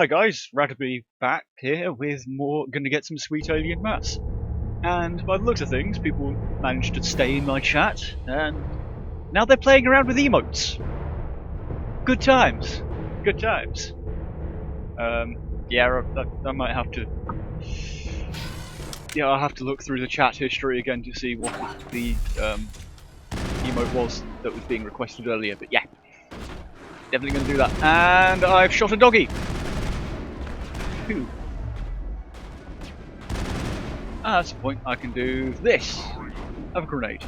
Hi guys, Radaby back here with more Gonna Get Some Sweet Alien Maths. And by the looks of things, people managed to stay in my chat, and now they're playing around with emotes. Good times. Good times. Yeah, I might have to... Yeah, I'll have to look through the chat history again to see what the emote was that was being requested earlier, but yeah. Definitely gonna do that. And I've shot a doggy! Whew. That's the point. I can do this. Have a grenade.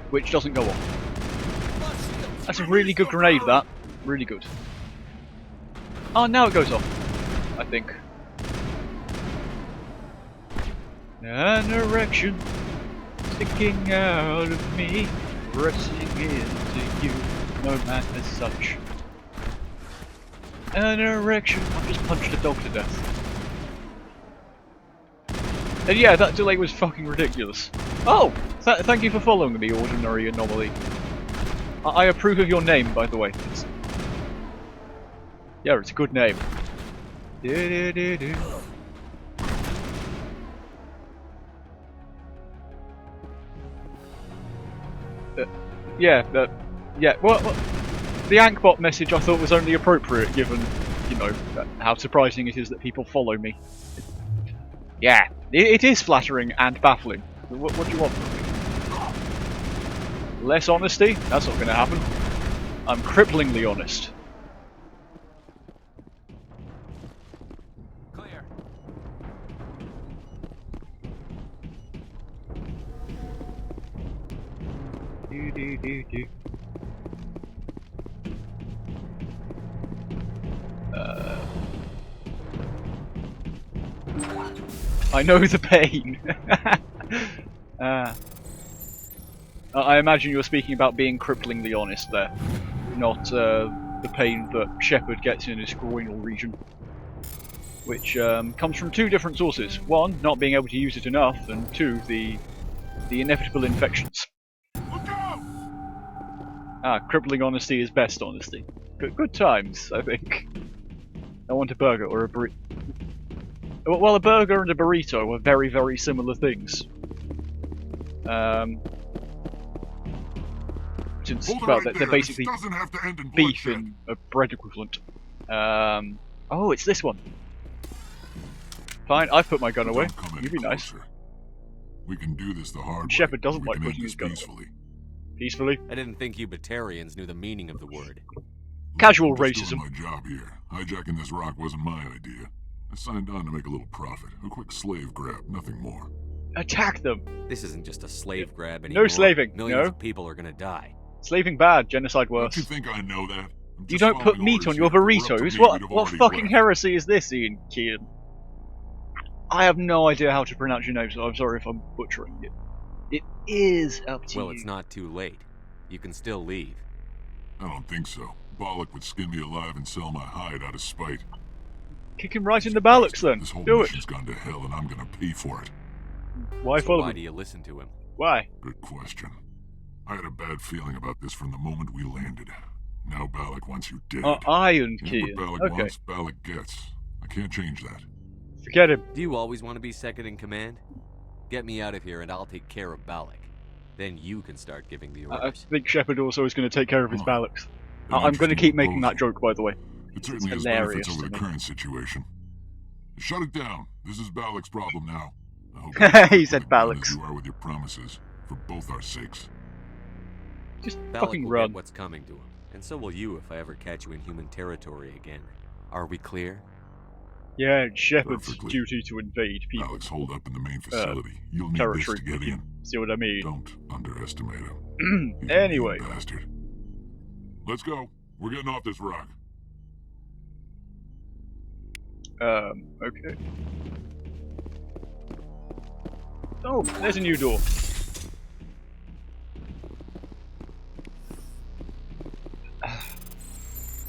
Which doesn't go off. That's a really good grenade, that. Really good. Oh, now it goes off. I think. An erection sticking out of me, pressing into you, no man as such. An erection. I've just punched a dog to death. And yeah, that delay was fucking ridiculous. Oh! Thank you for following me, Ordinary Anomaly. I approve of your name, by the way. Yeah, it's a good name. Yeah, well, the Ankbot message I thought was only appropriate given, you know, how surprising it is that people follow me. Yeah, it is flattering and baffling. What do you want from me? Less honesty? That's not going to happen. I'm cripplingly honest. Clear. Do. I know the pain. I imagine you're speaking about being cripplingly honest there, not the pain that Shepard gets in his groinal region, which comes from two different sources. One, not being able to use it enough, and two, the inevitable infections. Look out! Crippling honesty is best honesty. Good times, I think. I want a burger or a burrito. Well, a burger and a burrito are very, very similar things. Since, well, they're basically beef in a bread equivalent. Oh, it's this one. Fine, I've put my gun away. You'd be nice. We can do this the hard way. Shepard doesn't like putting his gun away. Peacefully? I didn't think you Batarians knew the meaning of the word. Casual I'm just racism. doing my job here. Hijacking this rock wasn't my idea. I signed on to make a little profit. A quick slave grab, nothing more. Attack them! This isn't just a slave grab anymore. No slaving, Millions of people are gonna die. Slaving bad, genocide worse. Don't you think I know that? You don't put meat on your burritos? What fucking heresy is this, Ian Kean? I have no idea how to pronounce your name, so I'm sorry if I'm butchering it. It is up to you. Well, it's not too late. You can still leave. I don't think so. Bollock would skin me alive and sell my hide out of spite. Kick him right in the ballocks then. This whole Do it. mission's gone to hell and I'm gonna pay for it. Why So follow why me? do you listen to him? Why? Good question. I had a bad feeling about this from the moment we landed. Now Balak wants you dead. Iron And Kean. what Balak Okay. wants, Balak gets. I can't change that. Forget him. Do you always want to be second in command? Get me out of here and I'll take care of Balak. Then you can start giving the I orders. think Shepard also is going to take care of his Oh. ballocks. An I'm going to interesting keep making that proposal. joke, by the way. It certainly has hilarious benefits over to the me. current situation. Shut it down. This is Balak's problem now. I hope He you're said as Balak's. you are with your promises, for both our sakes. Just Balak fucking will run. get what's coming to him. And so will you if I ever catch you in human territory again. Are we clear? Yeah, it's Shepard's Perfectly. duty to invade people. Balak's holed up in the main facility. You'll need this Territory. to get in. See what I mean? Don't underestimate him. He's a Anyway. mean bastard. Let's go. We're getting off this rock. Okay. Oh, there's a new door.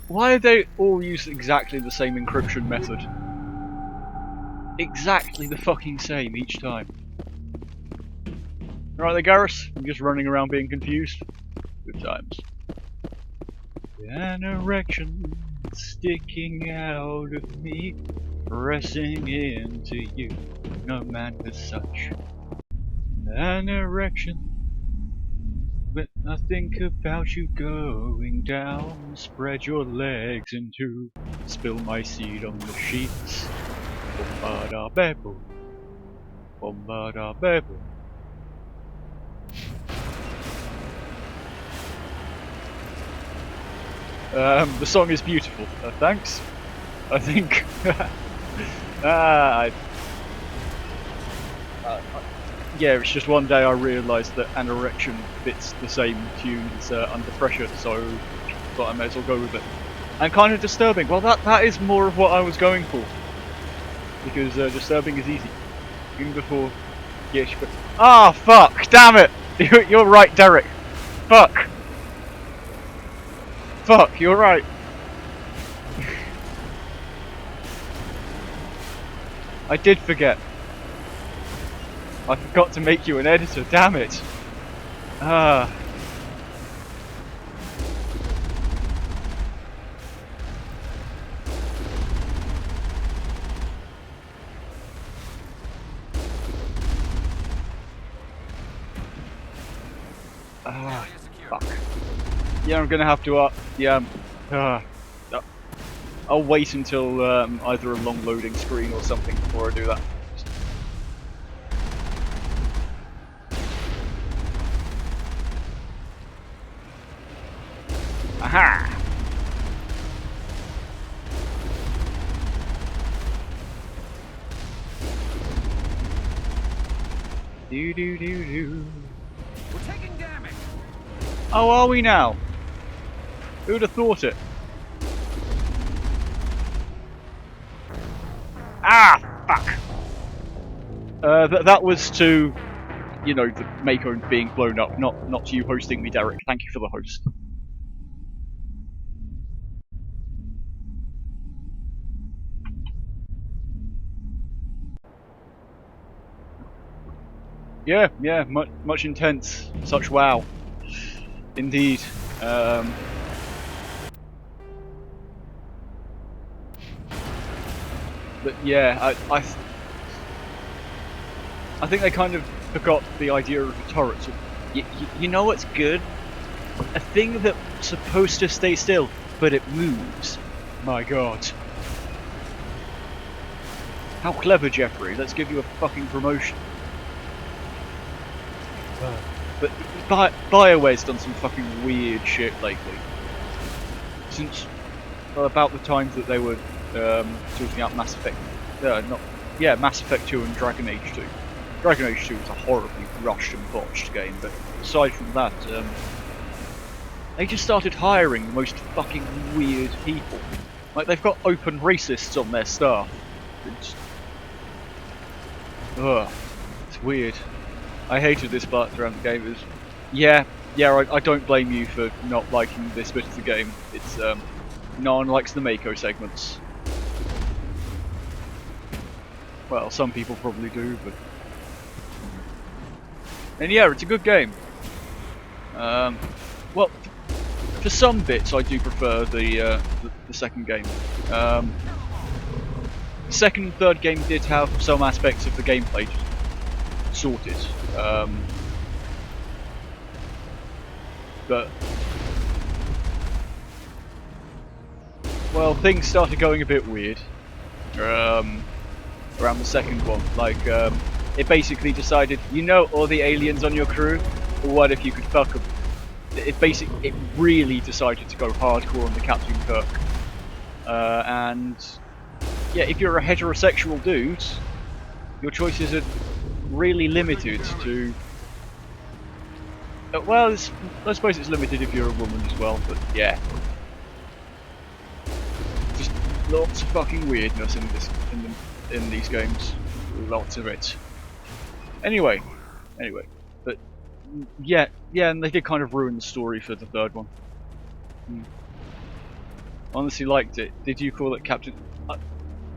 Why do they all use exactly the same encryption method? Exactly the fucking same each time. Alright there, Garrus? I'm just running around being confused. Good times. An erection sticking out of me, pressing into you, no man as such. An erection, when I think about you going down, spread your legs into, spill my seed on the sheets. Bombada bebo, bombada bebo. The song is beautiful. Thanks. I think. Yeah, it's just one day I realised that An Erection fits the same tune as Under Pressure, so thought I may as well go with it. And kind of Disturbing. Well, that is more of what I was going for, because Disturbing is easy, even before. Yes, but fuck! Damn it! You're right, Derek. Fuck. Fuck, you're right. I did forget. I forgot to make you an editor, damn it. Ah. Fuck. Yeah, I'm gonna have to I'll wait until either a long loading screen or something before I do that. Aha! Do do do do. We're taking damage. Oh, are we now? Who'd have thought it? Ah, fuck! That was to, you know, the Mako being blown up, not to you hosting me, Derek. Thank you for the host. Yeah, much intense. Such wow. Indeed. But yeah, I think they kind of forgot the idea of the turrets. You know what's good? A thing that's supposed to stay still, but it moves. My god. How clever, Jeffrey. Let's give you a fucking promotion. But BioWare's done some fucking weird shit lately. Since about the times that they were sorting out Mass Effect, Mass Effect 2 and Dragon Age 2. Dragon Age 2 was a horribly rushed and botched game, but aside from that, they just started hiring the most fucking weird people. Like, they've got open racists on their staff. It's weird. I hated this part around the game. It was, I don't blame you for not liking this bit of the game. It's no one likes the Mako segments. Well, some people probably do, but and yeah, it's a good game. Well, for some bits, I do prefer the second game. The second and third game did have some aspects of the gameplay sorted. But well, things started going a bit weird around the second one. Like, it basically decided, you know, all the aliens on your crew, what if you could fuck them? It really decided to go hardcore on the Captain Kirk. And yeah, if you're a heterosexual dude, your choices are really limited to. Well, I suppose it's limited if you're a woman as well, but yeah. Just lots of fucking weirdness in these games. Lots of it. Anyway, but yeah, and they did kind of ruin the story for the third one. Honestly liked it. Did you call it Captain? I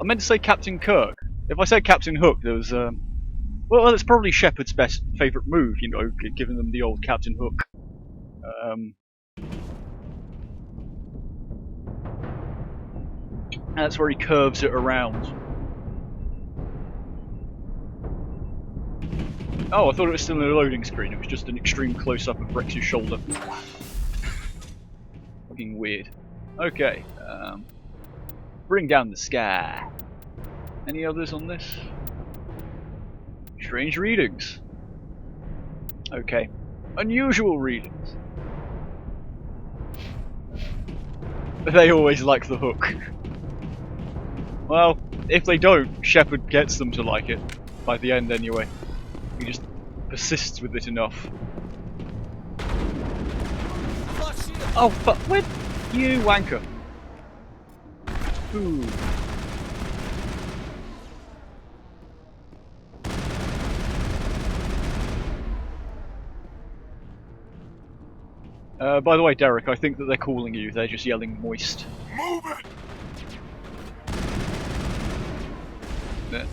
meant to say Captain Kirk. If I said Captain Hook, there was well, it's probably Shepard's best favourite move, you know, giving them the old Captain Hook. And that's where he curves it around. Oh, I thought it was still in a loading screen. It was just an extreme close-up of Rex's shoulder. Fucking weird. Okay. Bring down the sky. Any others on this? Strange readings. Okay. Unusual readings. They always like the hook. Well, if they don't, Shepard gets them to like it. By the end, anyway. He just persists with it enough. Oh, fuck. Where? You wanker. Ooh. By the way, Derek, I think that they're calling you. They're just yelling moist. Move it! There.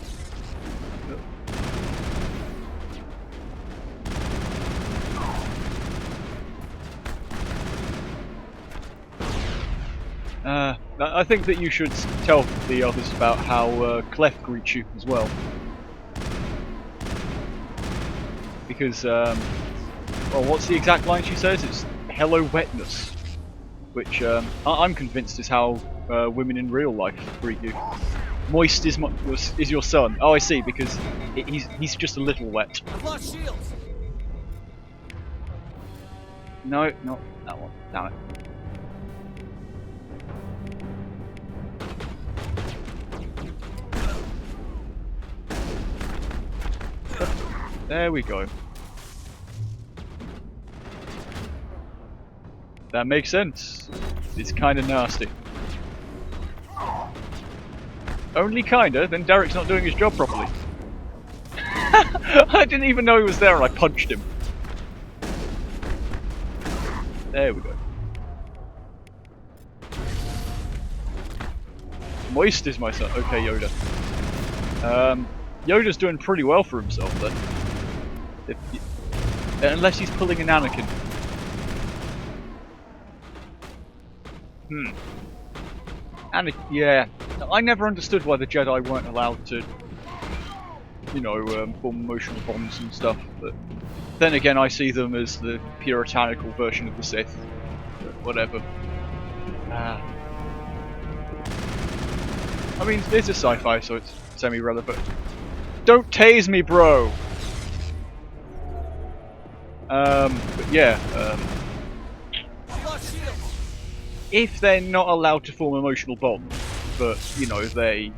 I think that you should tell the others about how Clef greets you as well. Because, well, what's the exact line she says? It's hello wetness. Which, I'm convinced is how women in real life greet you. Moist is your son. Oh, I see, because he's just a little wet. I've lost shields. No, not that one. Damn it. There we go. That makes sense. It's kinda nasty. Only kinda? Then Derek's not doing his job properly. I didn't even know he was there and I punched him. There we go. Moist is my son. Okay, Yoda. Yoda's doing pretty well for himself then. Unless he's pulling an Anakin. Yeah. I never understood why the Jedi weren't allowed to, you know, form emotional bonds and stuff. But then again, I see them as the puritanical version of the Sith. But whatever. I mean, it's a sci-fi, so it's semi-relevant. Don't tase me, bro! But yeah, if they're not allowed to form emotional bonds, but, you know, they're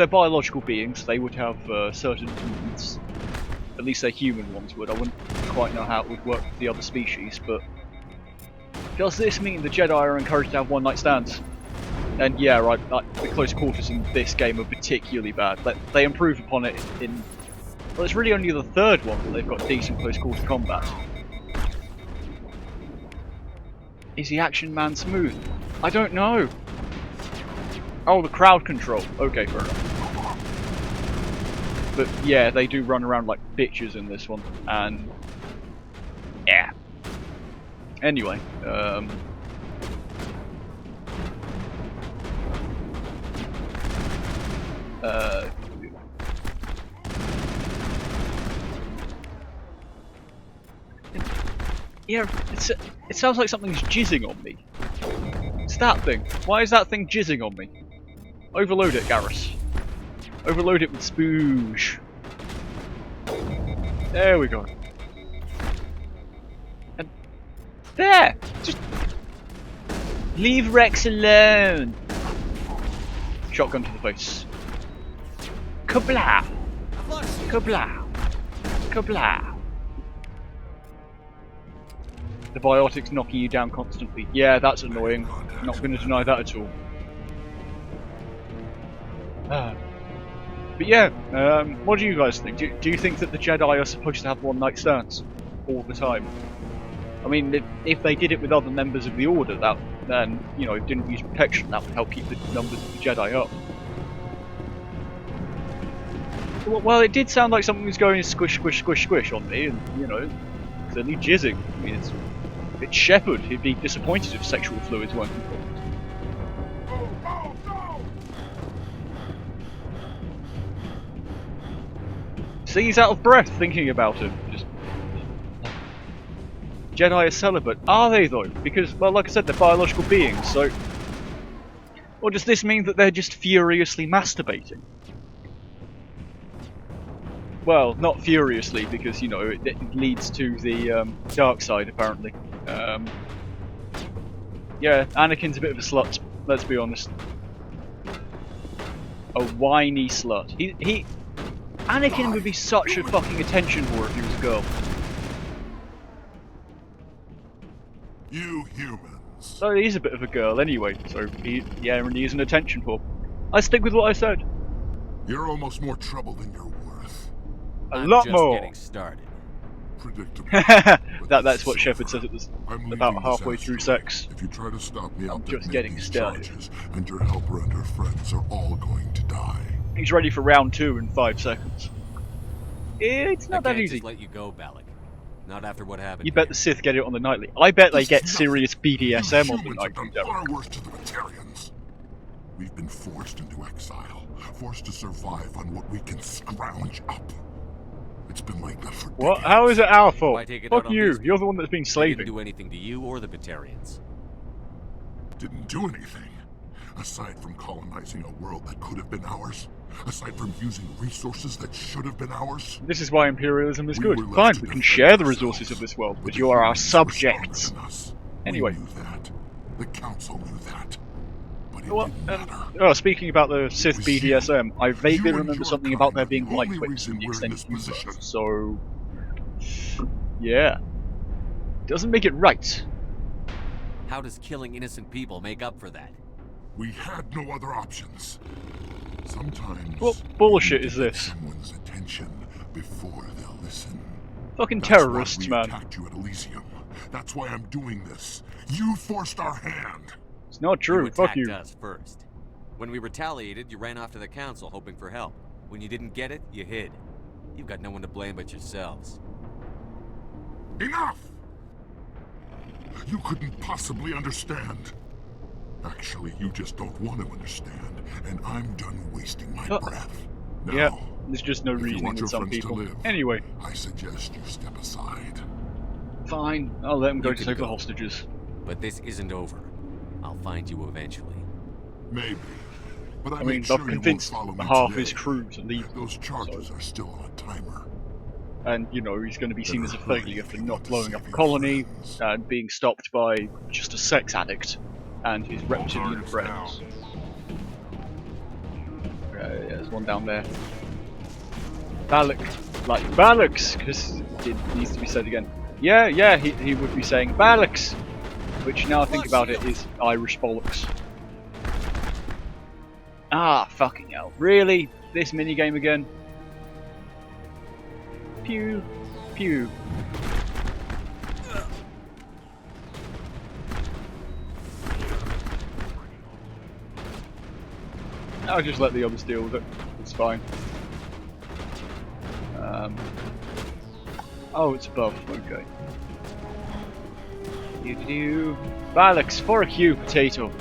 biological beings, they would have certain needs. At least their human ones would. I wouldn't quite know how it would work with the other species, but does this mean the Jedi are encouraged to have one-night stands? And yeah, right, the close quarters in this game are particularly bad. They improve upon it in... Well, it's really only the third one that they've got decent close quarter combat. Is the action man smooth? I don't know. Oh, the crowd control. Okay, fair enough. But yeah, they do run around like bitches in this one, and yeah. Anyway, yeah, it sounds like something's jizzing on me. It's that thing. Why is that thing jizzing on me? Overload it, Garrus. Overload it with spooge. There we go. And there! Just leave Rex alone! Shotgun to the face. Kablow! Kablow! Kablow! The biotics knocking you down constantly. Yeah, that's annoying. Not going to deny that at all. But yeah, what do you guys think? Do you think that the Jedi are supposed to have one-night stands all the time? I mean, if they did it with other members of the Order, then, you know, didn't use protection, that would help keep the numbers of the Jedi up. Well, it did sound like something was going squish, squish, squish, squish on me, and, you know, certainly jizzing. I mean, it's Shepard. He'd be disappointed if sexual fluids weren't involved. See, he's out of breath thinking about it. Just Jedi are celibate. Are they though? Because, well, like I said, they're biological beings, so... Or does this mean that they're just furiously masturbating? Well, not furiously, because, you know, it leads to the dark side, apparently. Yeah, Anakin's a bit of a slut, let's be honest. A whiny slut. Anakin would be such a fucking attention whore if he was a girl. You humans. So he's a bit of a girl anyway, so and he's an attention whore. I stick with what I said. You're almost more trouble than you're worth. A lot just more. Getting started. Predictable. That's what Shepard says at the I'm about leaving halfway this through asteroid. sex. If you try to stop me, I'll I'm just detonate getting these started. charges, and your helper and her friends are all going to die. He's ready for round 2 in 5 seconds. It's not I that can't easy. just let you go, Balak. Not after what happened. You bet the Sith get it on the nightly. I bet they This get is serious BDSM you on the humans have nightly, done Derek. far worse to the Batarians. We've been forced into exile, forced to survive on what we can scrounge up. It's been like that for What? decades. How is it our fault? Why take it out Fuck on you, these you're the one that's been They didn't slaving. do anything to you or the Batarians. Didn't do anything. Aside from colonizing a world that could have been ours. Aside from using resources that should have been ours. This is why Imperialism is We good. were left Fine, to we can defend share the ourselves, resources of this world, but but the you are our humans were stronger subjects. than us. Anyway. We knew that. The Council knew that. But it Well, didn't matter. oh, speaking about the Sith Was you. BDSM, I vaguely You and remember your something about kind there are being the light only twins in reason the we're in extended this universe. position. So, yeah, doesn't make it right. How does killing innocent people make up for that? We had no other options. Sometimes. What bullshit you need is to get this? Someone's attention before they'll listen. Fucking That's terrorists, why we man. attacked you at Elysium. That's why I'm doing this. You forced our hand. It's not true. You Fuck attacked you. us first. When we retaliated, you ran off to the Council hoping for help. When you didn't get it, you hid. You've got no one to blame but yourselves. Enough! You couldn't possibly understand. Actually, you just don't want to understand, and I'm done wasting my breath. Now, Yeah, there's just no if you reasoning want your with some friends to people. live, Anyway, I suggest you step aside. fine. I'll let them go You to can save the go. hostages. But this isn't over. I'll find you eventually. Maybe. But I, I mean, made sure I've you won't convinced follow me half today. his crew to leave, Those charges are still on a timer. and you know he's going to be seen as a Better hurry failure if for you not want to blowing up save a your colony friends. and being stopped by just a sex addict and his reptilian friends. Yeah, there's one down there. Balak, like Balax, because it needs to be said again. Yeah, he would be saying Balax, which now I think about it is Irish bollocks. Ah, fucking hell. Really? This minigame again? Pew, pew. I'll just let the others deal with it. It's fine. Oh, it's above. Okay. Do Balax, for a Q, potato.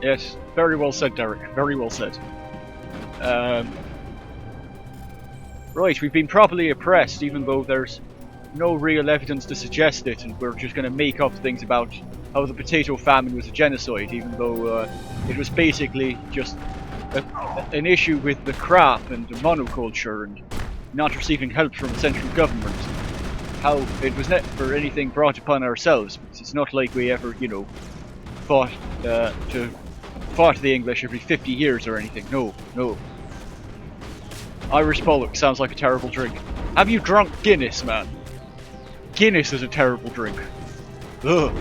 Yes, very well said, Derek. Very well said. Right, we've been properly oppressed, even though there's no real evidence to suggest it, and we're just going to make up things about how the potato famine was a genocide, even though it was basically just an issue with the crop and the monoculture and not receiving help from the central government. How it was never anything brought upon ourselves, because it's not like we ever, you know, fought the English every 50 years or anything. No. Irish bollock sounds like a terrible drink. Have you drunk Guinness, man? Guinness is a terrible drink. Ugh.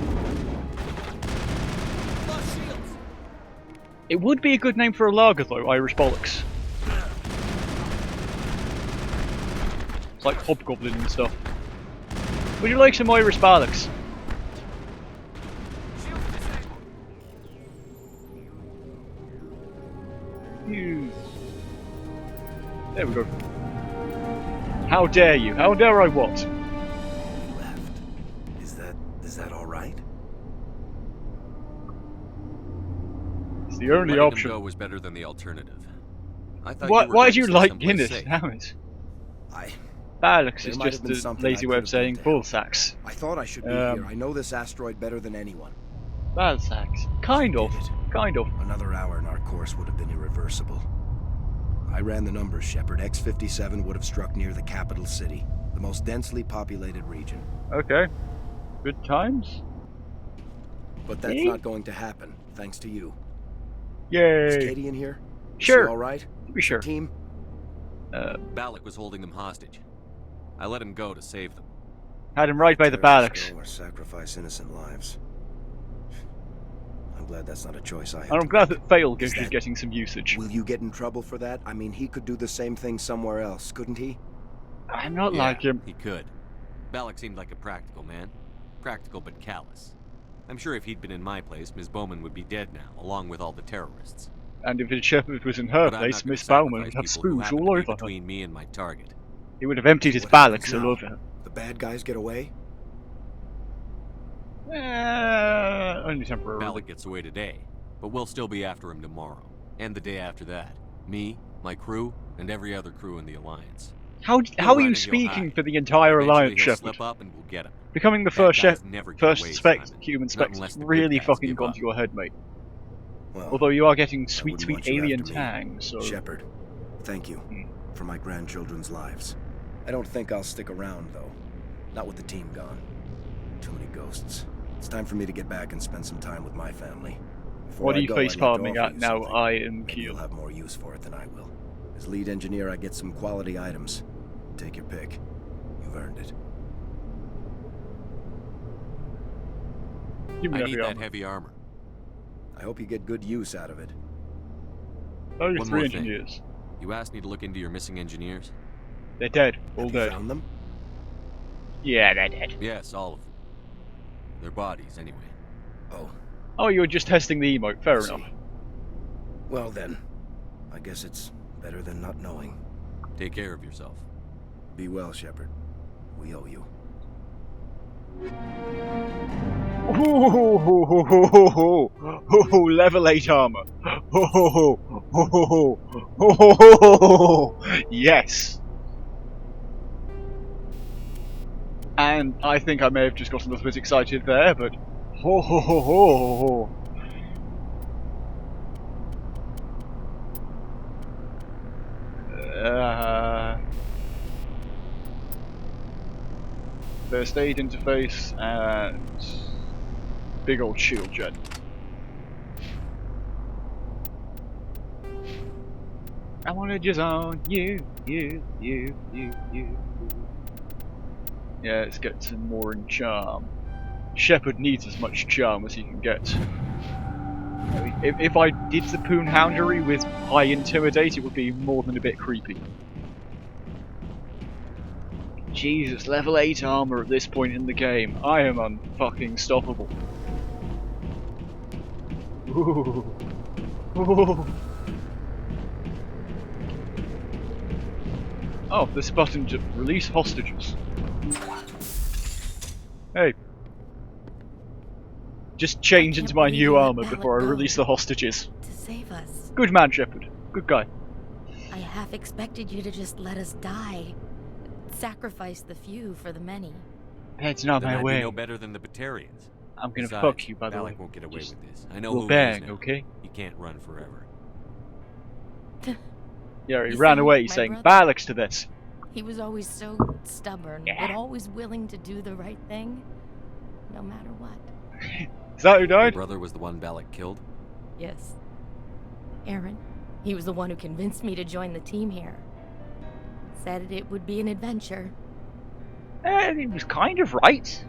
It would be a good name for a lager though, Irish bollocks. It's like hobgoblin and stuff. Would you like some Irish bollocks? There we go. How dare you? How dare I what? Left. Is that all right? It's the only Letting option. them go was better than the alternative. I thought Why you were do going you to like someplace Guinness? safe. Damn it. Balix There is might have just been a something I lazy could way have of saying done to help. Bullsacks. I thought I should be here. I know this asteroid better than anyone. Bullsacks. Kind She of. did it. Kind of. Another hour and our course would have been irreversible. I ran the numbers, Shepard. X-57 would have struck near the capital city, the most densely populated region. Okay. Good times. But that's Eh? not going to happen, thanks to you. Is Yay. Katie in here? Is Sure. she all right? To be sure. Team? Balak was holding them hostage. I let him go to save them. Had him right by the Terrorists Balix. go or sacrifice innocent lives. I'm glad that's not a choice I have And to I'm glad make. that Fail Is is that- getting some usage. Will you get in trouble for that? I mean, he could do the same thing somewhere else, couldn't he? I'm not Yeah, like him. he could. Balak seemed like a practical man. Practical but callous. I'm sure if he'd been in my place, Ms. Bowman would be dead now, along with all the terrorists. And if his Shepard was in her But I'm place, not gonna Miss Bowman would sacrifice have people who spooge happen all to be over her. between me and my target. He would have emptied his What happens Balix all now? over her. The bad guys get away? Only temporarily. Balak gets away today, but we'll still be after him tomorrow. And the day after that. Me, my crew, and every other crew in the Alliance. How He'll are run you and he'll speaking hide. for the entire Eventually Alliance, he'll Shepard? slip up and we'll get him. Becoming the Bad first guys never get away, Simon. human Not spec unless the good really guys fucking give gone up. to your head, mate. Well, Although you are getting I sweet, wouldn't sweet want you alien after me. tang, so... Shepard, thank you for my grandchildren's lives. I don't think I'll stick around, though. Not with the team gone. Too many ghosts. It's time for me to get back and spend some time with my family. Before What I are you go, I need to face-palming offer at you now? something. I am Maybe you'll Keel. have more use for it than I will. As lead engineer, I get some quality items. Take your pick. You've earned it. Give me I heavy need that armor. heavy armor. I hope you get good use out of it. Oh, you're One 3 more thing. engineers. You asked me to look into your missing engineers? They're dead. All Have you dead. found them? Yeah, they're dead. Yes, all of them. Their bodies, anyway. Oh, Oh, you were just testing the emote. Fair I see. enough. Well then, I guess it's better than not knowing. Take care of yourself. Be well, Shepard. We owe you. Ooh, level 8 armor. Yes. And I think I may have just got a little bit excited there, but First aid interface and big old shield gen. I wanna just own you. Yeah, let's get some more in charm. Shepard needs as much charm as he can get. If I did the Poon Houndery with high intimidate, it would be more than a bit creepy. Jesus, level 8 armor at this point in the game. I am unfucking stoppable. Ooh. Ooh. Oh, this button to release hostages. Hey. Just change I into can't my believe new you let armor Balak before I go. release the hostages. To save us. Good man, Shepard. Good guy. I half expected you to just let us die. Sacrifice the few for the many. That's not Then my I'd way. be no better than the Batarians. I'm gonna Besides, fuck you, by the way. Balak won't get away Just with this. I know we'll who bang, he is now. okay? He can't run forever. Yeah, he You ran sound away like my saying, brother. Balix to this. He was always so stubborn, Yeah. but always willing to do the right thing, no matter what. Is that who Your died? brother was the one Balak killed? Yes. Aaron. He was the one who convinced me to join the team here. Said it would be an adventure. He was kind of right.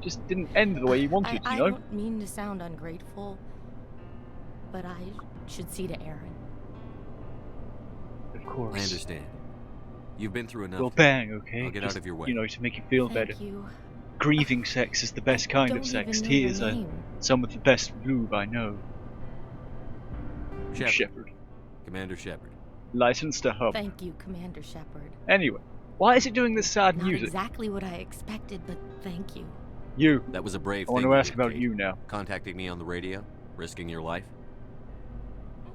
Just didn't end the way he wanted, I you know? don't mean to sound ungrateful, but I should see to Aaron. Of course. I understand. You've been through enough. We'll bang, okay? I'll get out of your way. You know, to make you feel Thank better. you. Grieving sex is the best kind Don't of sex. even know your Tears are name. some of the best lube I know. Shepard. Shepard. Commander Shepard. License to hub. Thank you, Commander Shepard. Anyway, why is it doing this sad Not music? exactly what I expected, but thank you. You. That was a brave I thing. want to you ask did, about Kate. you now. Contacting me on the radio, risking your life.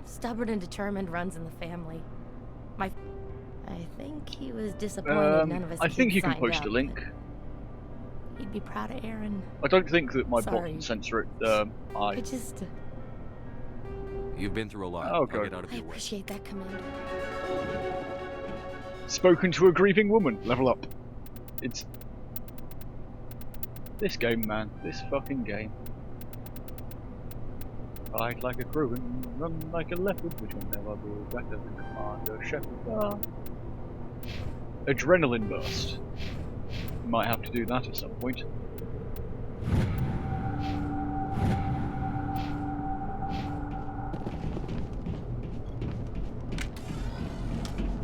Stubborn and determined runs in the family. I think he was disappointed none of us I think kids you can signed post up, a link. but he'd be proud of Aaron. I don't think that my bot Sorry. can censor it. I just... You've been through a lot. Oh, I'll God. get out of I your way. appreciate that, Commander. Spoken to a grieving woman. Level up. It's this game, man. This fucking game. Fight like a crow and run like a leopard, which will never be better than Commander Shepard. Adrenaline burst. Might have to do that at some point.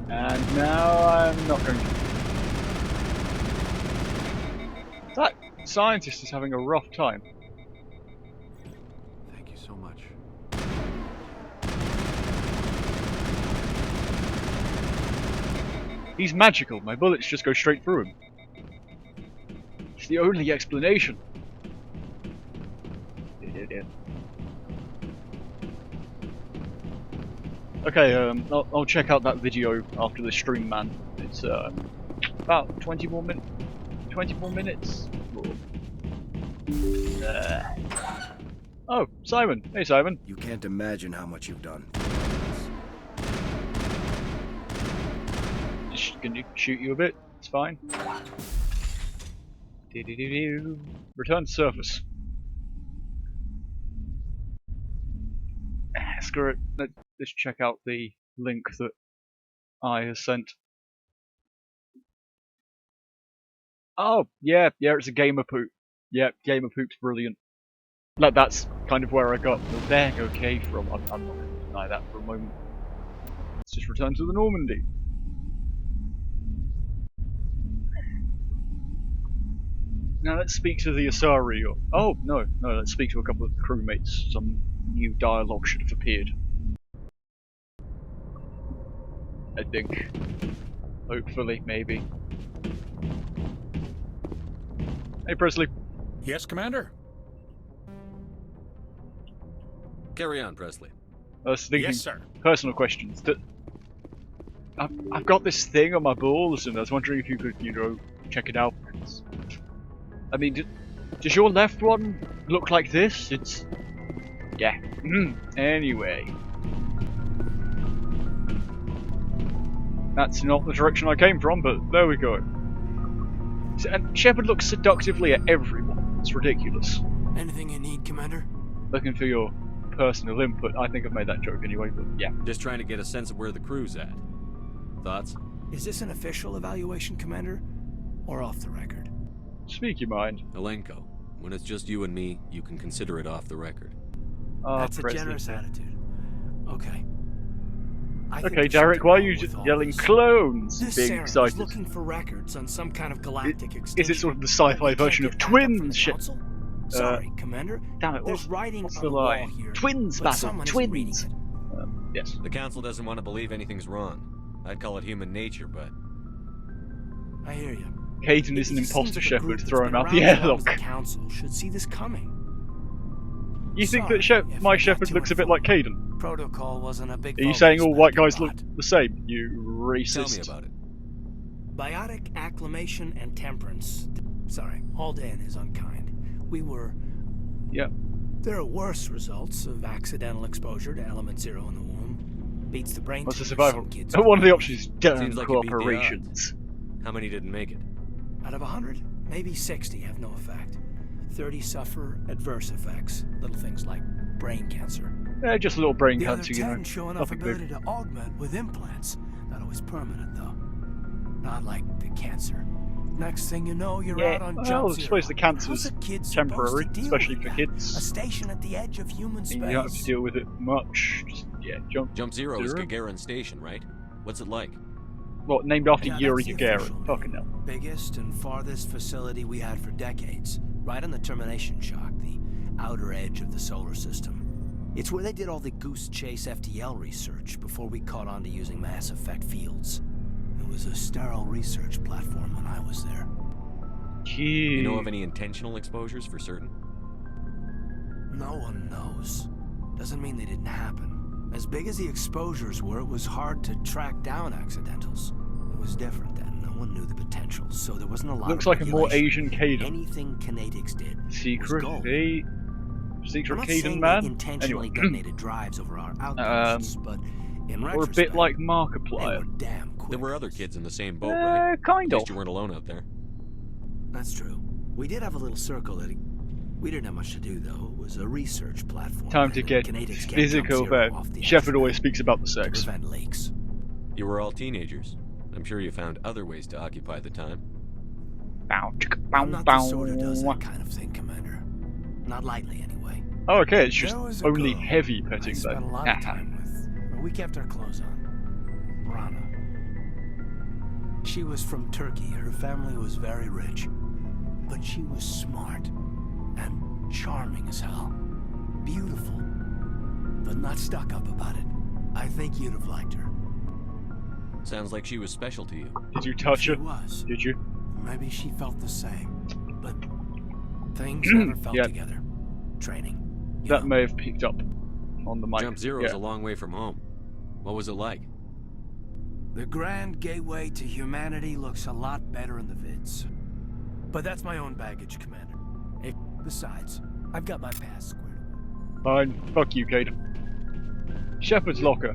And now I'm not going to. That scientist is having a rough time. Thank you so much. He's magical. My bullets just go straight through him. It's the only explanation. Okay, I'll check out that video after the stream, man. It's about 20 more minutes. 20 more minutes. Oh, Simon. Hey, Simon. You can't imagine how much you've done. Just gonna shoot you a bit. It's fine. Return to surface. Screw it. Let's check out the link that I has sent. Oh, yeah, it's a Gamer Poop. Yeah, Gamer Poop's brilliant. Like, that's kind of where I got the they're okay from. I'm not going to deny that for a moment. Let's just return to the Normandy. Now let's speak to the Asari. Oh, no, let's speak to a couple of the crewmates. Some new dialogue should have appeared. I think. Hopefully, maybe. Hey, Presley. Yes, Commander? Carry on, Presley. I was thinking Yes, sir. personal questions. I've got this thing on my balls, and I was wondering if you could, check it out. I mean, does your left one look like this? It's... yeah. Anyway. That's not the direction I came from, but there we go. And Shepard looks seductively at everyone. It's ridiculous. Anything you need, Commander? Looking for your personal input. I think I've made that joke anyway, but yeah. Just trying to get a sense of where the crew's at. Thoughts? Is this an official evaluation, Commander? Or off the record? Speak your mind. Alenko, when it's just you and me, you can consider it off the record. That's a Presley. generous attitude. Okay. I think Okay, there's Derek, something why are wrong you with just all yelling this. clones? This Being Saren is excited. looking for records on some kind of galactic extinction. Is it sort of the sci-fi We can't version get of back up from Twins? the Shit. council? Sorry, Commander. Damn it, There's writing what's on the the wall line? here. Twins but battle, someone twins. isn't reading it. Yes. The Council doesn't want to believe anything's wrong. I'd call it human nature, but... I hear you. Caden is an It just imposter seems like a group Shepard. that's Throw been him out around the as long as airlock. The council should see this coming. You think Sorry that if I my got Shepard too looks a bit like involved. Caden? Protocol wasn't a big Are you focus saying all back white in guys look Bot. the same? You racist. Tell me about it. Biotic acclimation and temperance. Sorry, Alden is unkind. We were... Yeah. There are worse results of accidental exposure to element 0 in the womb. Beats the brain What's the tumors survival? some kids One of the get. options is damn Seems like you beat the cooperations. How many didn't make it? Out of 100, maybe 60 have no effect. 30 suffer adverse effects. Little things like brain cancer. Just a little brain The other cancer, 10 show enough Nothing big. ability to augment with implants. Not always permanent, though. Not like the cancer. Next thing you know, you're Yeah, out on well, jump I zero. suppose the cancer's How's a kid supposed temporary, to deal especially with for that? kids. A station at the edge of human space. You don't have to deal with it much. Just, yeah, Jump Zero is Zero? Gagarin Station, right? What's it like? What, named after Yeah, Yuri that's the official Gagarin? name. Fucking hell. Biggest and farthest facility we had for decades. Right on the termination shock, the outer edge of the solar system. It's where they did all the Goose Chase FTL research before we caught on to using mass effect fields. It was a sterile research platform when I was there. You know of any intentional exposures for certain? No one knows. Doesn't mean they didn't happen. As big as the exposures were, it was hard to track down accidentals. was different then. No one knew the potential, so there wasn't a lot Looks of like a more regulation. Asian Kaidan. Anything Kinetics did was Secret gold. Secret I'm not Kaidan saying man? they intentionally Anyway. detonated drives over our outposts, but in Or a retrospect, bit like they Markiplier. were damn quick. There were other kids in the same boat, right? Kind At of. least you weren't alone out there. That's true. We did have a little circle that we didn't have much to do, though. It was a research platform. Time to and get Kinetics kept physical Jump Zero there. off the Shepard internet always speaks about the to sex. prevent leaks. You were all teenagers. I'm sure you found other ways to occupy the time. Bow, chicka, bow, I'm not the bow. sort who does that kind of thing, Commander. Not lightly, anyway. Oh, okay, it's just There was a only girl heavy I petting spent a then. lot of time with, but we kept our clothes on. Rana. She was from Turkey. Her family was very rich, but she was smart and charming as hell. Beautiful, but not stuck up about it. I think you'd have liked her. Sounds like she was special to you. Did you touch She it? was. Did you? Maybe she felt the same, but things never felt Yeah. together. Training. you That know. may have picked up on the mic. Jump Zero is Yeah. a long way from home. What was it like? The Grand Gateway to Humanity looks a lot better in the vids. But that's my own baggage, Commander. Besides, I've got my past squared away. Fine. Fuck you, Cade. Shepard's locker.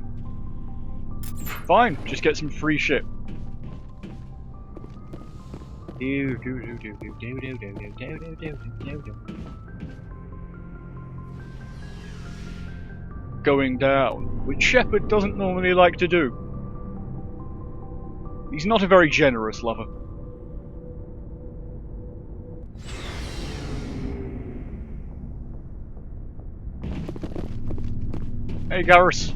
Fine. Just get some free shit. Going down, which Shepard doesn't normally like to do. He's not a very generous lover. Hey Garrus,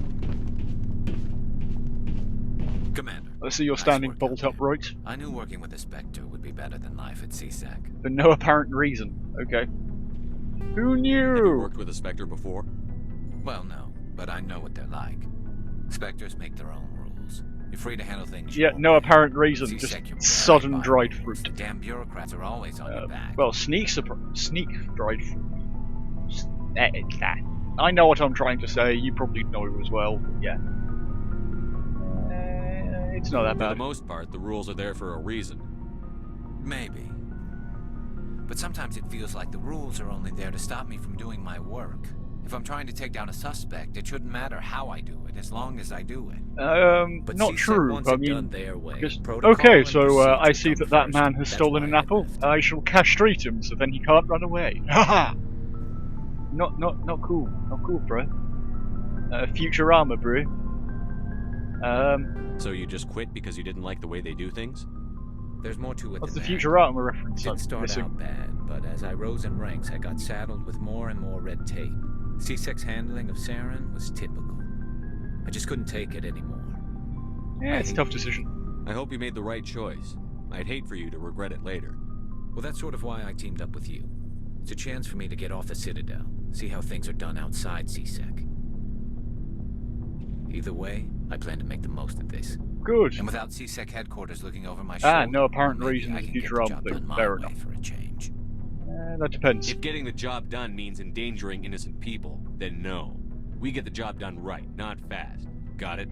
Commander, I see you're nice standing work bolt out upright I knew working with the Spectre would be better than life at CSEC. for no apparent reason. Okay. Who Have you knew? worked with a Spectre before? Well, no, but I know what they're like. Spectres make their own rules. You're free to handle things Yeah, your no way. apparent reason, CSEC, just you're buried sodden by dried rules. fruit. The damn bureaucrats are always on your back. Well, sneak dried fruit. It's that. I know what I'm trying to say. You probably know as well. Yeah. It's not that For the bad. most part, the rules are there for a reason. Maybe. But sometimes it feels like the rules are only there to stop me from doing my work. If I'm trying to take down a suspect, it shouldn't matter how I do it, as long as I do it. But not CSEC true. wants I it mean, done their way. because Protocol okay, and so I procedure see come that that first. man has That's stolen why an I apple. invest. I shall castrate him, so then he can't run away. Haha. Not cool. Not cool, bro. Futurama, bro. So you just quit because you didn't like the way they do things? There's more to it What's the than that. Futurama reference? It I'm didn't start missing? out bad, but as I rose in ranks, I got saddled with more and more red tape. C6's handling of Saren was typical. I just couldn't take it anymore. Yeah, it's a tough I- decision. I hope you made the right choice. I'd hate for you to regret it later. Well, that's sort of why I teamed up with you. It's a chance for me to get off the Citadel, see how things are done outside CSEC. Either way, I plan to make the most of this. Good. And without CSEC headquarters looking over my shoulder, No apparent maybe reason I the can get the Futurama job thing. done my Fair way enough. for a change. That depends. If getting the job done means endangering innocent people, then no. We get the job done right, not fast. Got it?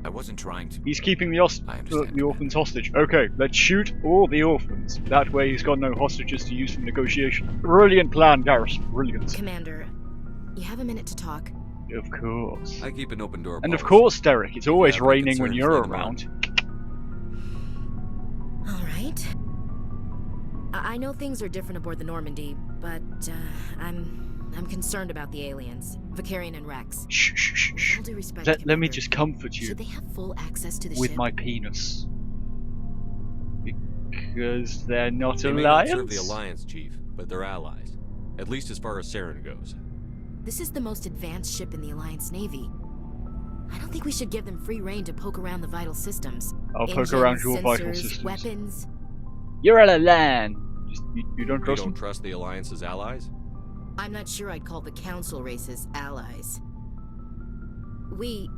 I wasn't trying to. He's keeping the, I understand, the orphans hostage. Okay, let's shoot all the orphans. That way he's got no hostages to use for negotiation. Brilliant plan, Garrus. Brilliant. Commander, you have a minute to talk? Of course. I keep an open door And of policy. course, Derek, it's always have any raining when concerns, you're leave 'em around. All right. I know things are different aboard the Normandy, but I'm concerned about the aliens, Vicarian and Rex. Shh, shh, shh, With shh. all due respect, Let me Commander, just comfort you should they have full access to the with ship? my penis. Because they're not They may not serve alliance? the Alliance, Chief, but they're allies. At least as far as Saren goes. This is the most advanced ship in the Alliance Navy. I don't think we should give them free rein to poke around the vital systems. I'll poke Engines, around your vital sensors, systems. weapons. You're out of line. Just, you don't You trust don't them? trust the Alliance's allies? I'm not sure I'd call the Council races allies. We,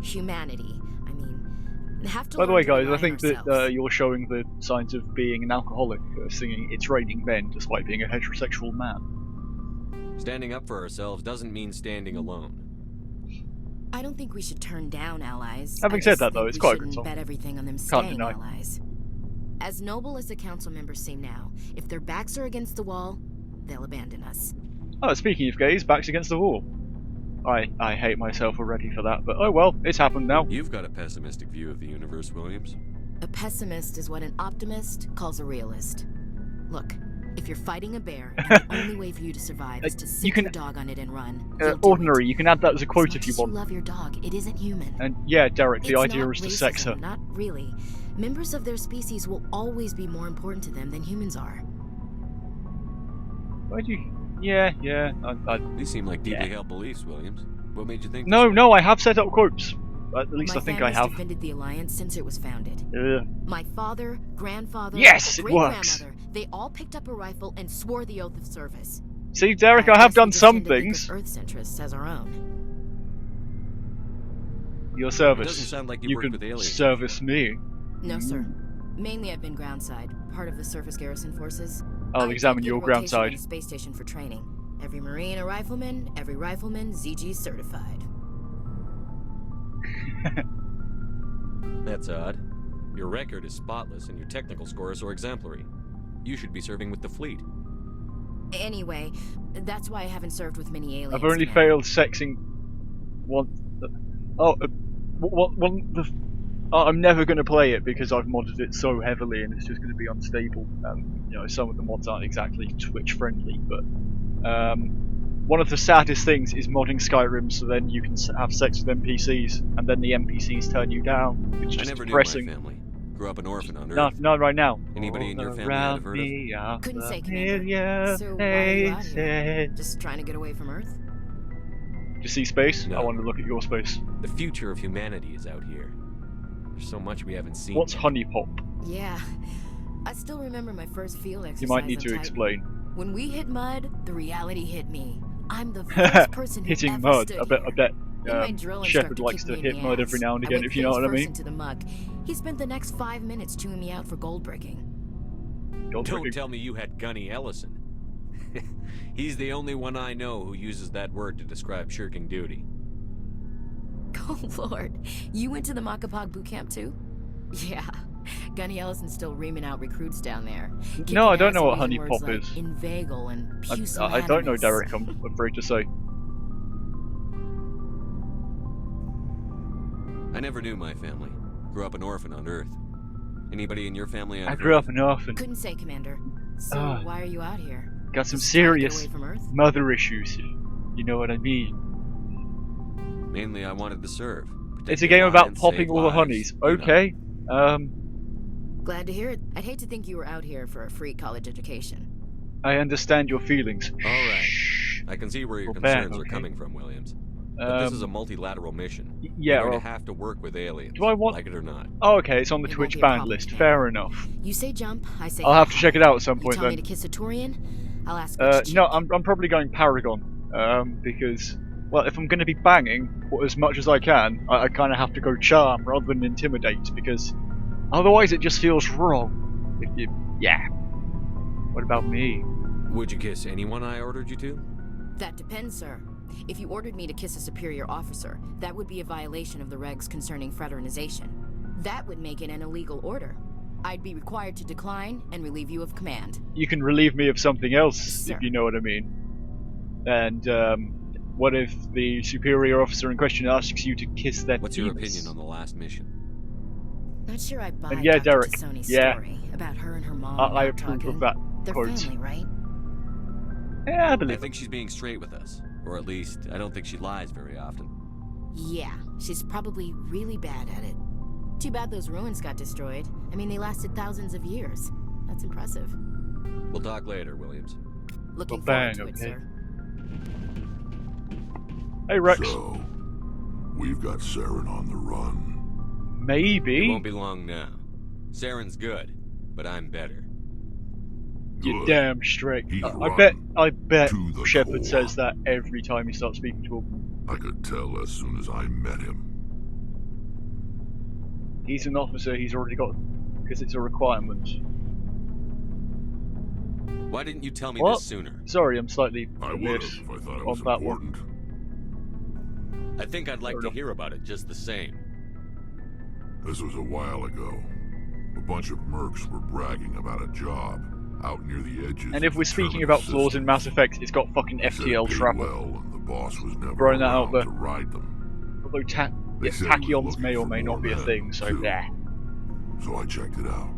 humanity, I mean, have to By the learn way, to guys, rely I think on that ourselves. you're showing the signs of being an alcoholic, singing "It's Raining Men" despite being a heterosexual man. Standing up for ourselves doesn't mean standing alone. I don't think we should turn down allies. Having I said just that, though, think it's we quite a good shouldn't song. bet everything on them Can't staying deny. allies. As noble as the council members seem now, if their backs are against the wall, they'll abandon us. Oh, speaking of gays, backs against the wall. I hate myself already for that, but oh well, it's happened now. You've got a pessimistic view of the universe, Williams. A pessimist is what an optimist calls a realist. Look, if you're fighting a bear, and the only way for you to survive is to sit can- your dog on it and run, you'll do Ordinary, it. you can add that as a quote As if much you as you want. love your dog, it isn't human. And yeah, Derek, the It's idea not is to sex her. racism, not really. Members of their species will always be more important to them than humans are. Why do you... Yeah, These seem like deeply Yeah. held beliefs, Williams. What made you think No, this way? no, I have set up quotes. At least My I think I family's have. defended the Alliance since it was founded. My father, grandfather, Yes, it great-grandmother, they all picked up a rifle and swore the oath of service. See, Derek, I have guess done we just some tend to think of things. Earth's interests as our own. Your It service. doesn't sound like You you worked can with aliens. service me. No, sir. Mainly I've been groundside, part of the surface garrison forces. I'll I examine did your get a rotation on groundside. the space station for training. Every Marine a rifleman, every rifleman ZG certified. That's odd. Your record is spotless and your technical scores are exemplary. You should be serving with the fleet. Anyway, that's why I haven't served with many aliens. I've only yet. failed sexing one. I'm never going to play it because I've modded it so heavily and it's just going to be unstable. You know, some of the mods aren't exactly Twitch friendly, but one of the saddest things is modding Skyrim so then you can have sex with NPCs and then the NPCs turn you down. It's I just never depressing. knew my family. Grew up an orphan on Earth. Not right now. Anybody in your All family I'd have around heard of? me are Couldn't say, the Commander. million So why are you out here? faces. Just trying to get away from Earth? Do you see space? No. I want to look at your space. The future of humanity is out here. There's so much we haven't seen. What's yet. honey pop? Yeah. I still remember my first field exercise. You might need on to Titan. explain. When we hit mud, the reality hit me. I'm the first person who Hitting ever mud. stood I bet here. Then my um, drill Shepard instructor likes kicked to me in hit the mud ass. every now and I again, went if you know what I face first mean. into the muck. He spent the next 5 minutes chewing me out for gold bricking. Gold Don't bricking. tell me you had Gunny Ellison. He's the only one I know who uses that word to describe shirking duty. Oh lord, you went to the Makapog boot camp too? Yeah, Gunny Ellison's still reaming out recruits down there. No, I Kicking don't ass know what using honey words pop like is. Inveigle and I don't know, pusillanimous. Derek. I'm afraid to say. I never knew my family. Grew up an orphan on Earth. Anybody in your family? I grew up an orphan. Couldn't say, Commander. So Ah. why are you out here? Got some Just trying to get serious away from Earth? mother issues. You know what I mean? Mainly, I wanted to serve. Protect It's the a game about Alliance, popping save all the lives, honeys. you know. Okay. Glad to hear it. I'd hate to think you were out here for a free college education. I understand your feelings. All right. Shh. I can see where your Well, bad, concerns are okay. coming from, Williams. But this is a Um, multilateral mission. yeah. You're going Well, to have to work with aliens. Do I want- Like it or not. oh, okay. It's on the It won't Twitch be a banned problem, list. Commander. Fair enough. You say jump, I say I'll have to hi. check it out at some You point tell me then. to kiss a Turian, I'll ask which No, chick. I'm probably going Paragon. Because, well, if I'm going to be banging as much as I can, I kind of have to go Charm rather than Intimidate, because otherwise it just feels wrong. If you, yeah. What about me? Would you kiss anyone I ordered you to? That depends, sir. If you ordered me to kiss a superior officer, that would be a violation of the regs concerning fraternization. That would make it an illegal order. I'd be required to decline and relieve you of command. You can relieve me of something else, Sir. if you know what I mean. And, what if the superior officer in question asks you to kiss their What's your penis? opinion on the last mission? Not sure I buy And yeah, Dr. Derek, Tassoni's yeah. story about her and her mom I not approve talking. of that They're quote. family, right? Yeah, I I believe it. think she's being straight with us. Or at least, I don't think she lies very often. Yeah, she's probably really bad at it. Too bad those ruins got destroyed. I mean, they lasted thousands of years. That's impressive. We'll talk later, Williams. Looking Well, forward bang, to it, okay. sir. Hey, Rex. So, we've got Saren on the run. It Maybe. won't be long now. Saren's good, but I'm better. You're Good. damn straight. He's I bet to the Shepard core. says that every time he starts speaking to him. I could tell as soon as I met him. He's an officer, he's already got, because it's a requirement. Why didn't you tell me What? this sooner? Sorry, I'm slightly I would weird have if I thought it on was that one. important. I think I'd like Fair to enough. hear about it just the same. This was a while ago. A bunch of mercs were bragging about a job out near the edges. And if of we're the speaking terminus about flaws in systems. Mass Effect, it's got fucking They said it FTL paid Trapper. well, and the boss was never Throwing that out around there. to ride them. Although They said he was tachyons may looking or for may more not be a men, thing, so too. yeah. So I checked it out.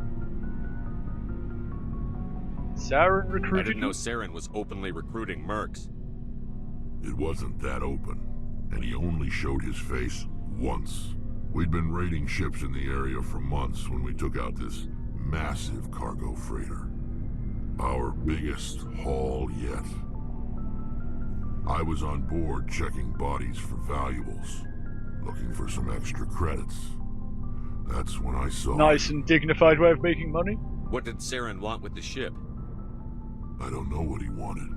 Saren I recruited didn't know you? Saren was openly recruiting mercs. It wasn't that open, and he only showed his face once. We'd been raiding ships in the area for months when we took out this massive cargo freighter. Our biggest haul yet. I was on board checking bodies for valuables, looking for some extra credits. That's when I saw Nice him. and dignified way of making money. What did Saren want with the ship? I don't know what he wanted.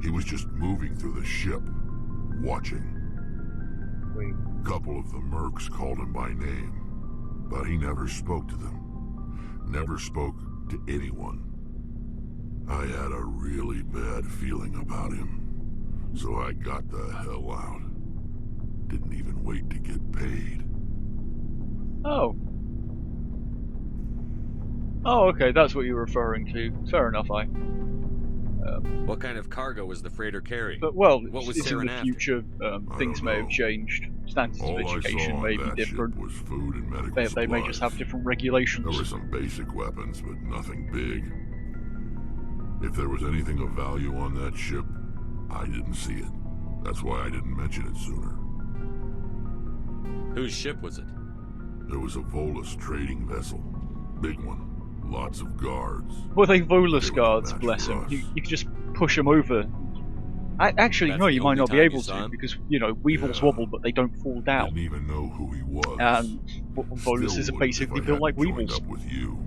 He was just moving through the ship, watching. Wait. A couple of the mercs called him by name, but he never spoke to them. Never spoke to anyone. I had a really bad feeling about him, so I got the hell out. Didn't even wait to get paid. Oh. Oh, okay, that's what you're referring to. Fair enough, What kind of cargo was the freighter carrying? But, well, What was it's in Saren the after? future, things don't may know. have changed. Standards of All I education saw may on be that different. ship was food and medical They supplies. may just have different There regulations. were some basic weapons, but nothing big. If there was anything of value on that ship, I didn't see it. That's why I didn't mention it sooner. Whose ship was it? There was a Volus trading vessel. Big one. Lots of guards. Well, they Volus They were guards, no match bless for them. us. You could just push them over. Actually, That's no, the you might only not be time able you saw to, him? because, you know, Weevils Yeah. wobble, but they don't fall down. Didn't even know who he was. And Voluses Still are wouldn't basically if I built like hadn't joined Weevils. up with you.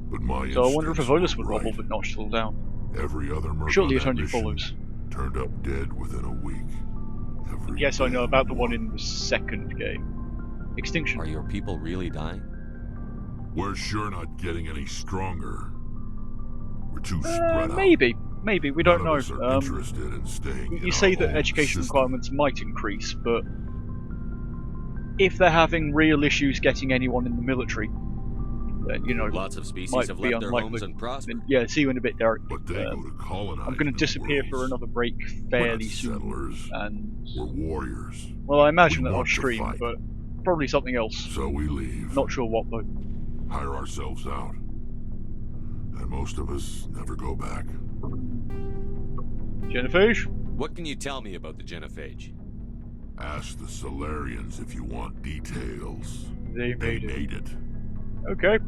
But my So I wonder if a instincts Volus would were wobble right. but not fall down. Every other merc Surely on it that only mission follows. turned up dead within a week. Every Yes, I know damn about the one in the second game. Extinction. Are your people really dying? We're sure not getting any stronger. We're too spread out. Maybe. Maybe, we don't None know. of us are interested in staying in You say our that own education system. requirements might increase, but if they're having real issues getting anyone in the military, then, you know, Lots of species might have be left their homes unlikely. and prospered. Yeah, see you in a bit, Derek. But they go to colonize. I'm going to new disappear for worlds. another break We're fairly not soon. settlers. And, We're warriors. well, I imagine We that I'll want to stream, fight. but probably something else. So we leave. Not sure what, though. Hire ourselves out. And most of us never go back. Genophage? What can you tell me about the Genophage? Ask the Solarians if you want details. They They made it. made it. Okay.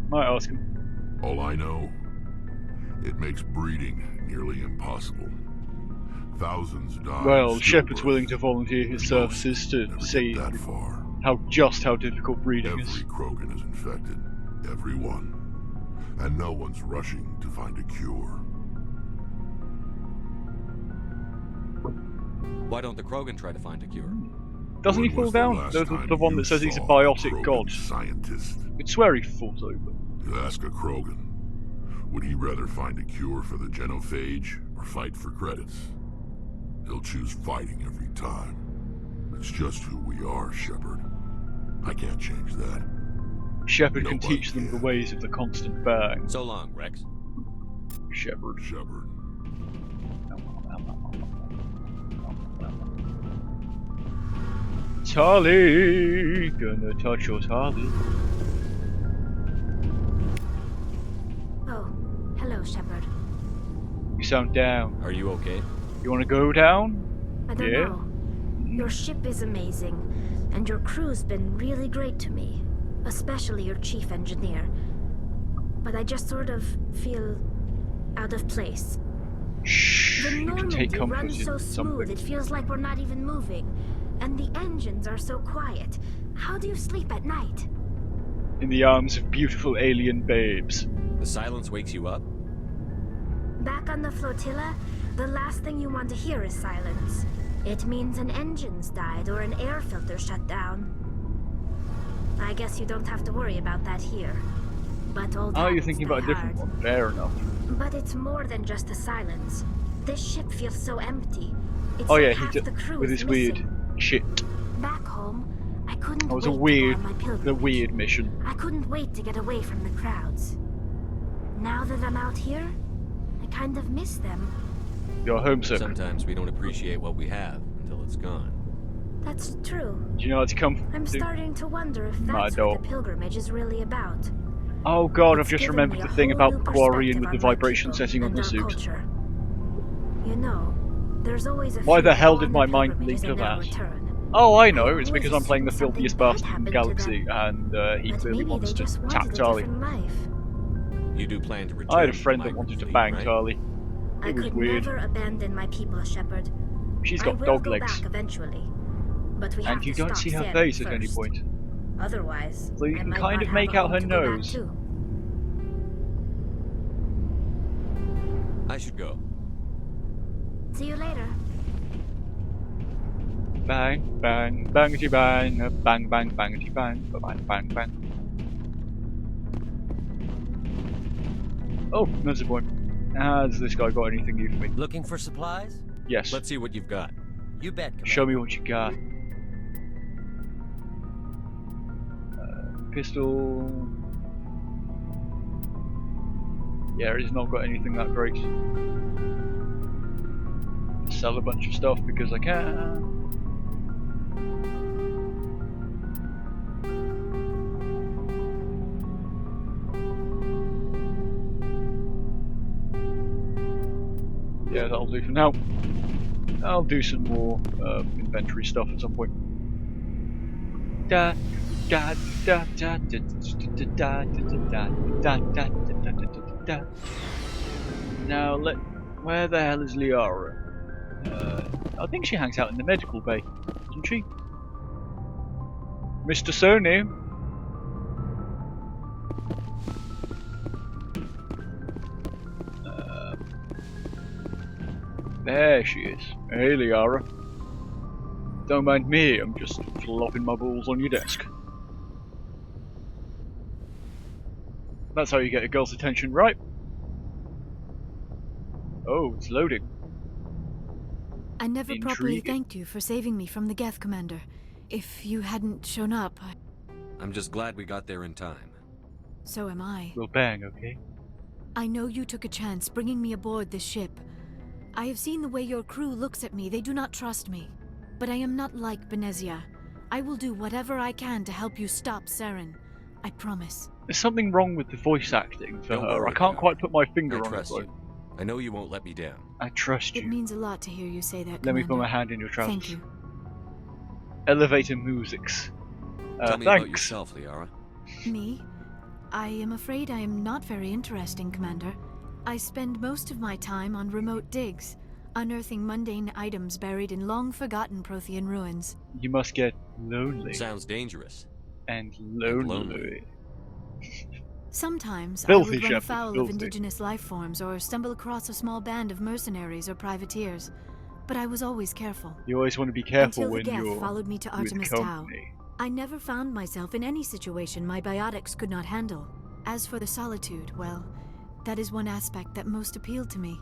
Might ask him. All I know, it makes breeding nearly impossible. Thousands die. Well, in Shepard's stillbirth. willing to volunteer his services to Never see get that far. how difficult breeding is. Every Krogan is infected. Every one. And no one's rushing to find a cure. Why don't the Krogan try to find a cure? Doesn't he When fall was the down? last The time one you that says he's a saw biotic Krogan god. Scientist. I'd swear he falls over. You ask a Krogan, would he rather find a cure for the Genophage or fight for credits? He'll choose fighting every time. It's just who we are, Shepard. I can't change that. Shepard can Nobody teach them the can. ways of the constant bang. So long, Rex. Shepard. Shepard. Tali! Gonna touch your Tali. Oh, hello, Shepard. You sound down. Are you okay? You wanna go down? I don't Yeah? know. Your ship is amazing, and your crew's been really great to me, especially your chief engineer. But I just sort of feel out of place. Shh. The You can Normandy take comfort runs so in smooth, something. it feels like we're not even moving. And the engines are so quiet. How do you sleep at night? In the arms of beautiful alien babes. The silence wakes you up? Back on the flotilla, the last thing you want to hear is silence. It means an engine's died or an air filter shut down. I guess you don't have to worry about that here. But old Oh, you're habits thinking die about a different hard. one. Fair enough. But it's more than just the silence. This ship feels so empty. It's Oh like yeah, half the crew with is his weird missing. Shit. Back home, I couldn't That was wait a to go weird, on my pilgrimage. the weird mission. I couldn't wait to get away from the crowds. Now that I'm out here, I kind of miss them. You're homesick. Sometimes we don't appreciate what we have until it's gone. That's true. Do you know how to come? I'm to- starting to wonder if My that's what dog. the pilgrimage is really about. Oh god, I've It's just given remembered me the a thing whole about new quarrying perspective with the on my vibration people setting on and the our suit. culture. You know, there's always a Why few the hell go did on my the mind pilgrimages leap to and never that? return. Oh, I know, I it's always because I'm playing the assumed filthiest something bad bastard in happened to Galaxy, them. and he But clearly maybe wants they to just tap wanted a Charlie. different life. You do plan to return I had a to the friend that migrant wanted to fleet, bang right? Charlie. I It was could weird. never abandon my people, Shepard. She's I got will dog go legs, back eventually, but we have and you to don't stop see her Saren face at any first. point. Otherwise, So you I can might kind not of have make a out home her to go back nose. to. I should go. See you later. Bang, bang, bangity bang, bang, bang, bangity bang, bang, bang, bang. Oh, there's a point. Has this guy got anything new for me? Looking for supplies? Yes. Let's see what you've got. You bet, Commander. Show me what you got. Pistol. Yeah, he's not got anything that great. Sell a bunch of stuff because I can. Yeah, that'll do for now. I'll do some more inventory stuff at some point. Da da da da da da da da da da. Now where the hell is Liara? I think she hangs out in the medical bay, doesn't she? Mr. Sony. There she is. Hey, Liara. Don't mind me, I'm just flopping my balls on your desk. That's how you get a girl's attention, right? Oh, it's loading. I never properly Intriguing. thanked you for saving me from the Geth, Commander. If you hadn't shown up, I'm just glad we got there in time. so am I. We'll bang, okay? I know you took a chance bringing me aboard this ship. I have seen the way your crew looks at me. They do not trust me. But I am not like Benezia. I will do whatever I can to help you stop Saren. I promise. There's something wrong with the voice acting for Don't her. worry, I can't Liara. quite put my finger I on it. trust though. you. I know you won't let me down. I trust It you. means a lot to hear you say that, Let me Commander. put my hand in your trousers. Thank you. Elevator musics. Tell me about Thanks. yourself, Liara. Me? I am afraid I am not very interesting, Commander. I spend most of my time on remote digs, unearthing mundane items buried in long-forgotten Prothean ruins. You must get lonely. Sounds dangerous. And lonely. lonely. Sometimes Filthy I would run Shepard, afoul filthy. of indigenous life forms or stumble across a small band of mercenaries or privateers, but I was always careful. You always want to be careful Until the when Geth you're followed me to with Artemis Tau. company. I never found myself in any situation my biotics could not handle. As for the solitude, well, that is one aspect that most appealed to me.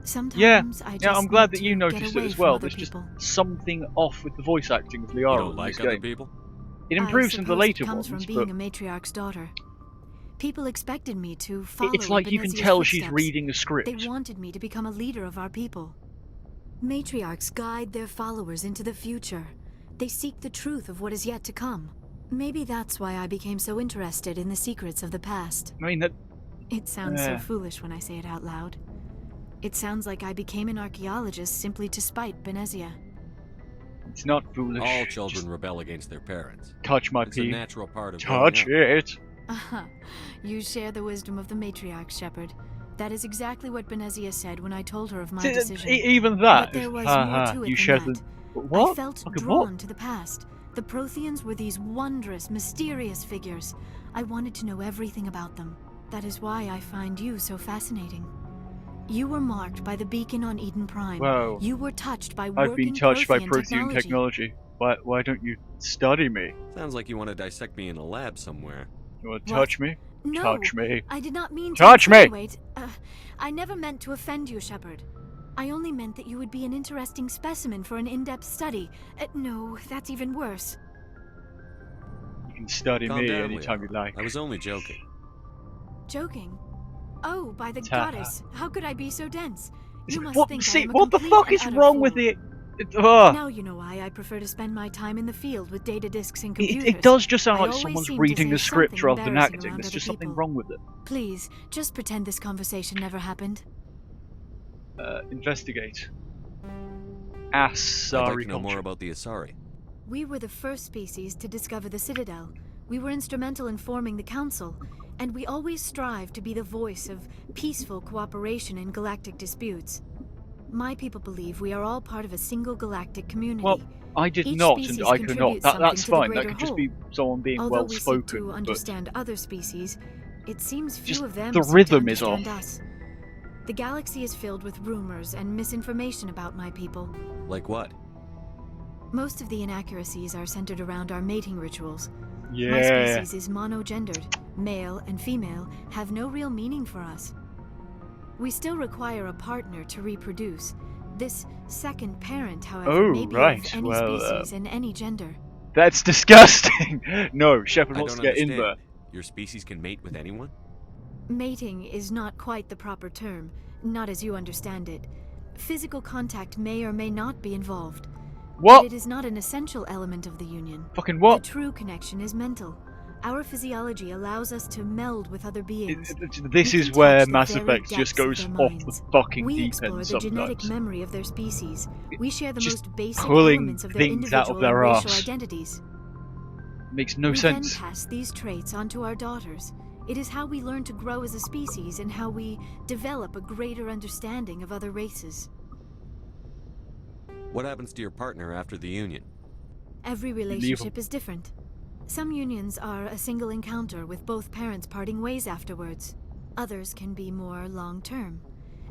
Sometimes I just Yeah, I'm glad need that you to get noticed it away as from well. other There's just people. something off with the voice acting of Liara You don't in like this other game. people? It improves I in the suppose later it comes ones, from being but a matriarch's daughter. People expected me to follow it's like you can Benezia's tell she's footsteps. reading a script. They wanted me to become a leader of our people. Matriarchs guide their followers into the future. They seek the truth of what is yet to come. Maybe that's why I became so interested in the secrets of the past. I mean, that It sounds Yeah. so foolish when I say it out loud. It sounds like I became an archaeologist simply to spite Benezia. it's not foolish. All children Just rebel against their parents. touch my It's a pee. natural part of Touch growing up. it. Aha, you share the wisdom of the matriarch, Shepard. That is exactly what Benezia said when I told her of my See, decision. even that. But there was haha, more to it you than shared that. the what? I felt Fucking drawn what? to the past. The Protheans were these wondrous, mysterious figures. I wanted to know everything about them. That is why I find you so fascinating. You were marked by the beacon on Eden Prime. Whoa. You were touched by I've been working touched by Prothean Prothean technology. Why don't you study me? Sounds like you want to dissect me in a lab somewhere. You want to What? touch me? No, Touch me. I did not mean to Touch me! insinuate. I never meant to offend you, Shepard. I only meant that you would be an interesting specimen for an in-depth study. No, that's even worse. You can study Calm me down, anytime you Liara. like. I was only joking. Joking? Oh, by the Ta. goddess! How could I be so dense? You must What? think I See, am a what the complete fuck and is utter wrong with fool. it? Ugh. Now you know why I prefer to spend my time in the field with data disks and It, computers. it does just sound I like always someone's seem to reading say a script something rather than embarrassing acting. around There's other just something people. wrong with it. Please, just pretend this conversation never happened. Investigate. I'd like Asari to know more culture. about the Asari. We were the first species to discover the Citadel. We were instrumental in forming the Council, and we always strive to be the voice of peaceful cooperation in galactic disputes. My people believe we are all part of a single galactic community. Well, I did Each not, species and I could not. contributes That's something to the fine. That greater could just whole. be someone being Although well we seek spoken. to But understand other species, it seems few Just of them the seem to rhythm is understand off. us. The galaxy is filled with rumors and misinformation about my people. Like what? Most of the inaccuracies are centered around our mating rituals. My yeah, species is monogendered. Male and female have no real meaning for us. We still require a partner to reproduce. This second parent, however, Oh, may be right. of any Well, species and any gender. that's disgusting. No, Shepard I wants don't to get in understand. there. Your species can mate with anyone? Mating is not quite the proper term, not as you understand it. Physical contact may or may not be involved. What? But it is not an essential element of the union. Fucking what? The true connection is mental. Our physiology allows us to meld with other beings. This We is can where touch the Mass very Effect just depths of goes their off the minds. fucking We deep explore end the genetic sometimes. memory of their species. We share the Just most basic pulling elements of their things out of individual their and racial arse. identities. Makes no we sense. then pass these traits onto our daughters. It is how we learn to grow as a species and how we develop a greater understanding of other races. What happens to your partner after the union? Every relationship is different. Some unions are a single encounter with both parents parting ways afterwards. Others can be more long-term.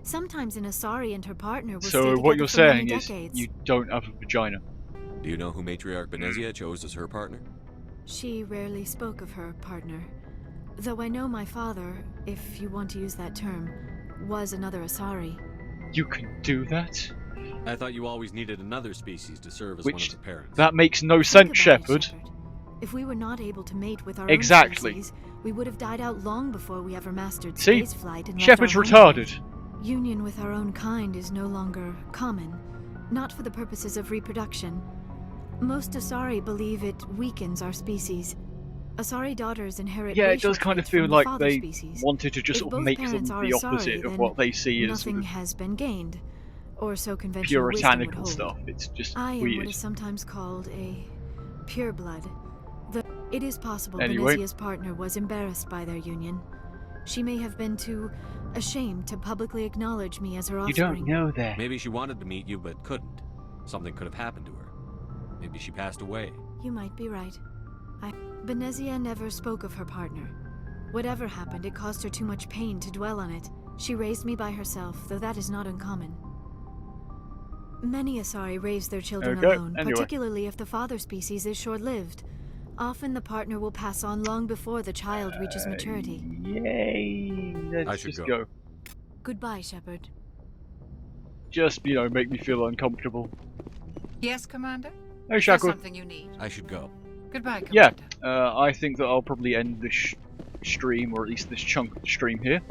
Sometimes an Asari and her partner will stay So together what you're for many saying is decades. you don't have a vagina. Do you know who Matriarch Benezia chose as her partner? She rarely spoke of her partner. Though I know my father, if you want to use that term, was another Asari. You can do that? I thought you always needed another species to serve as one of Which the parents. that makes no Think sense, about it, Shepard. If we were not able to mate with our Exactly. own species, we would have died out long before we ever mastered See? spaceflight and Shepard's left our home retarded. planet. Union with our own kind is no longer common, not for the purposes of reproduction. Most Asari believe it weakens our species. Asari daughters inherit Yeah, it racial does kind of traits feel from the like father they species. wanted to just If sort of both make them parents are the Asari, opposite of then what they see as nothing sort of has been gained, or so conventional wisdom would puritanical hold. stuff. It's just I am weird. what is sometimes called a pureblood. It is possible Anyway. Benezia's partner was embarrassed by their union. She may have been too ashamed to publicly acknowledge me as her You offspring. don't know that. Maybe she wanted to meet you but couldn't. Something could have happened to her. Maybe she passed away. You might be right. Benezia never spoke of her partner. Whatever happened, it caused her too much pain to dwell on it. She raised me by herself, though that is not uncommon. Many Asari raise their children Okay, alone, anyway. particularly if the father species is short-lived. Often the partner will pass on long before the child reaches maturity. Yay! I Let's should just go. go. Goodbye, Shepard. Just, make me feel uncomfortable. Yes, Commander? Hey, Is there Shackle. something you need? I should go. Goodbye, Yeah, Commander. I think that I'll probably end this stream, or at least this chunk of the stream here.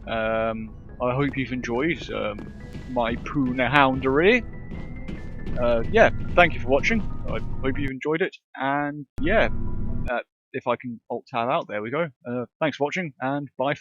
I hope you've enjoyed my Puna Houndery. Yeah, thank you for watching. I hope you've enjoyed it. And yeah, if I can alt-tab out, there we go. Thanks for watching, and bye.